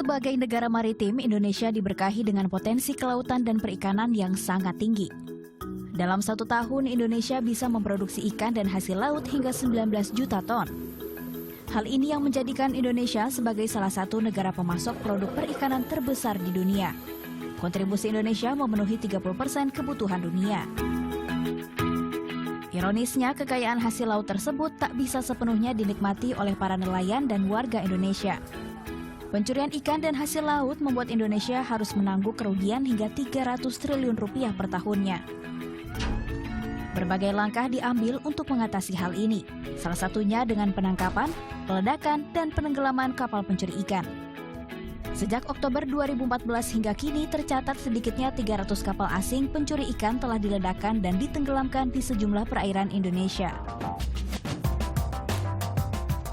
Sebagai negara maritim, Indonesia diberkahi dengan potensi kelautan dan perikanan yang sangat tinggi. Dalam 1 tahun, Indonesia bisa memproduksi ikan dan hasil laut hingga 19 juta ton. Hal ini yang menjadikan Indonesia sebagai salah satu negara pemasok produk perikanan terbesar di dunia. Kontribusi Indonesia memenuhi 30% kebutuhan dunia. Ironisnya, kekayaan hasil laut tersebut tak bisa sepenuhnya dinikmati oleh para nelayan dan warga Indonesia. Pencurian ikan dan hasil laut membuat Indonesia harus menanggung kerugian hingga 300 triliun rupiah per tahunnya. Berbagai langkah diambil untuk mengatasi hal ini, salah satunya dengan penangkapan, peledakan, dan penenggelaman kapal pencuri ikan. Sejak Oktober 2014 hingga kini tercatat sedikitnya 300 kapal asing pencuri ikan telah diledakkan dan ditenggelamkan di sejumlah perairan Indonesia.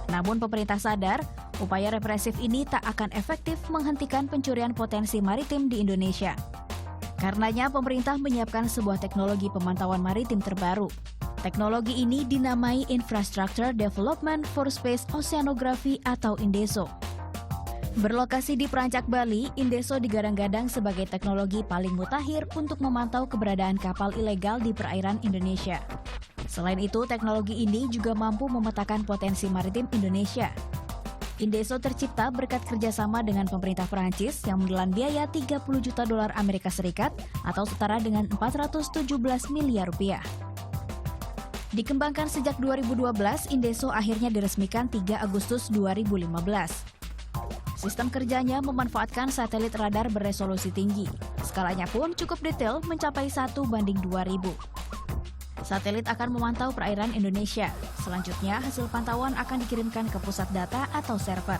Namun pemerintah sadar, upaya represif ini tak akan efektif menghentikan pencurian potensi maritim di Indonesia. Karenanya pemerintah menyiapkan sebuah teknologi pemantauan maritim terbaru. Teknologi ini dinamai Infrastructure Development for Space Oceanography atau INDESO. Berlokasi di Perancak, Bali, INDESO digadang-gadang sebagai teknologi paling mutakhir untuk memantau keberadaan kapal ilegal di perairan Indonesia. Selain itu, teknologi ini juga mampu memetakan potensi maritim Indonesia. INDESO tercipta berkat kerjasama dengan pemerintah Perancis yang menelan biaya 30 juta dolar Amerika Serikat atau setara dengan 417 miliar rupiah. Dikembangkan sejak 2012, INDESO akhirnya diresmikan 3 Agustus 2015. Sistem kerjanya memanfaatkan satelit radar beresolusi tinggi. Skalanya pun cukup detail mencapai 1:2000. Satelit akan memantau perairan Indonesia. Selanjutnya, hasil pantauan akan dikirimkan ke pusat data atau server.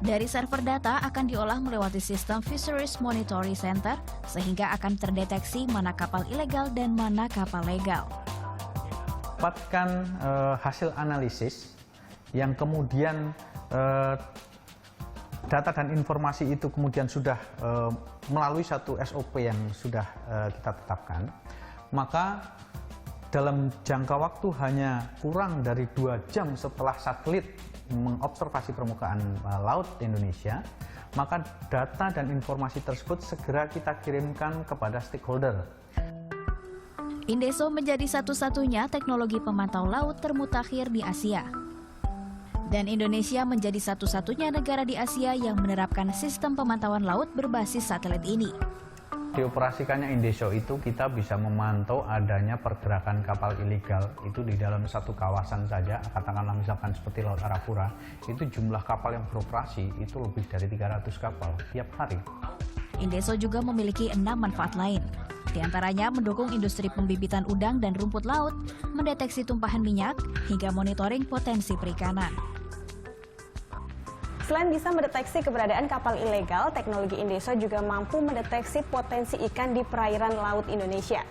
Dari server data akan diolah melewati sistem Fisheries Monitoring Center, sehingga akan terdeteksi mana kapal ilegal dan mana kapal legal. Dapatkan hasil analisis yang kemudian data dan informasi itu kemudian sudah melalui satu SOP yang sudah kita tetapkan, maka dalam jangka waktu hanya kurang dari 2 jam setelah satelit mengobservasi permukaan laut Indonesia, maka data dan informasi tersebut segera kita kirimkan kepada stakeholder. INDESO menjadi satu-satunya teknologi pemantau laut termutakhir di Asia. Dan Indonesia menjadi satu-satunya negara di Asia yang menerapkan sistem pemantauan laut berbasis satelit ini. Dioperasikannya INDESO itu kita bisa memantau adanya pergerakan kapal ilegal itu di dalam satu kawasan saja, katakanlah misalkan seperti Laut Arafura, itu jumlah kapal yang beroperasi itu lebih dari 300 kapal tiap hari. INDESO juga memiliki 6 manfaat lain. Di antaranya mendukung industri pembibitan udang dan rumput laut, mendeteksi tumpahan minyak, hingga monitoring potensi perikanan. Selain bisa mendeteksi keberadaan kapal ilegal, teknologi INDESO juga mampu mendeteksi potensi ikan di perairan laut Indonesia.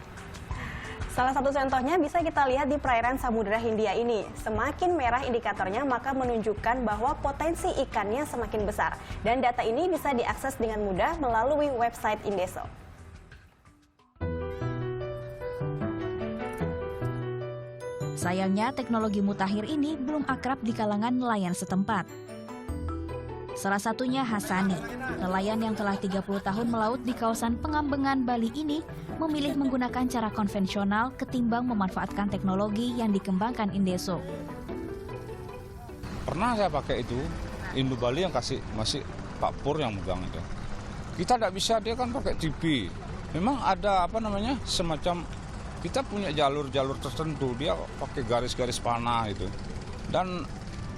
Salah satu contohnya bisa kita lihat di perairan Samudra Hindia ini. Semakin merah indikatornya maka menunjukkan bahwa potensi ikannya semakin besar. Dan data ini bisa diakses dengan mudah melalui website INDESO. Sayangnya teknologi mutakhir ini belum akrab di kalangan nelayan setempat. Salah satunya Hasani, nelayan yang telah 30 tahun melaut di kawasan Pengambengan, Bali ini memilih menggunakan cara konvensional ketimbang memanfaatkan teknologi yang dikembangkan INDESO. Pernah saya pakai itu, Indo Bali yang masih Pak Pur yang megang itu. Kita tidak bisa, dia kan pakai TV. Memang ada semacam kita punya jalur-jalur tertentu, dia pakai garis-garis panah itu. Dan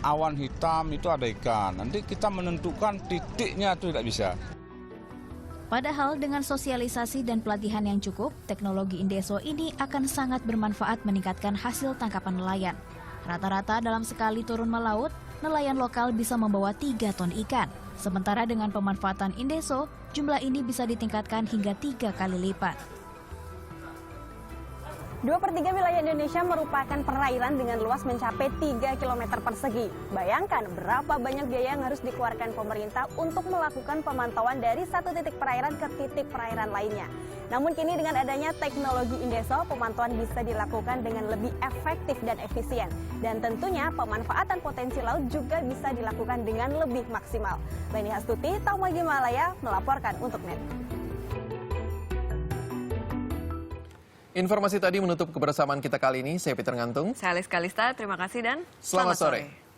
awan hitam itu ada ikan, nanti kita menentukan titiknya itu tidak bisa. Padahal dengan sosialisasi dan pelatihan yang cukup, teknologi INDESO ini akan sangat bermanfaat meningkatkan hasil tangkapan nelayan. Rata-rata dalam sekali turun melaut, nelayan lokal bisa membawa 3 ton ikan. Sementara dengan pemanfaatan INDESO, jumlah ini bisa ditingkatkan hingga 3 kali lipat. 2/3 wilayah Indonesia merupakan perairan dengan luas mencapai 3 km persegi. Bayangkan berapa banyak biaya yang harus dikeluarkan pemerintah untuk melakukan pemantauan dari satu titik perairan ke titik perairan lainnya. Namun kini dengan adanya teknologi Indeso, pemantauan bisa dilakukan dengan lebih efektif dan efisien. Dan tentunya pemanfaatan potensi laut juga bisa dilakukan dengan lebih maksimal. Leni Hastuti, Tamagi Malaya melaporkan untuk NET. Informasi tadi menutup kebersamaan kita kali ini. Saya Peter Ngantung. Saya Alis Kalista, terima kasih dan Selamat sore.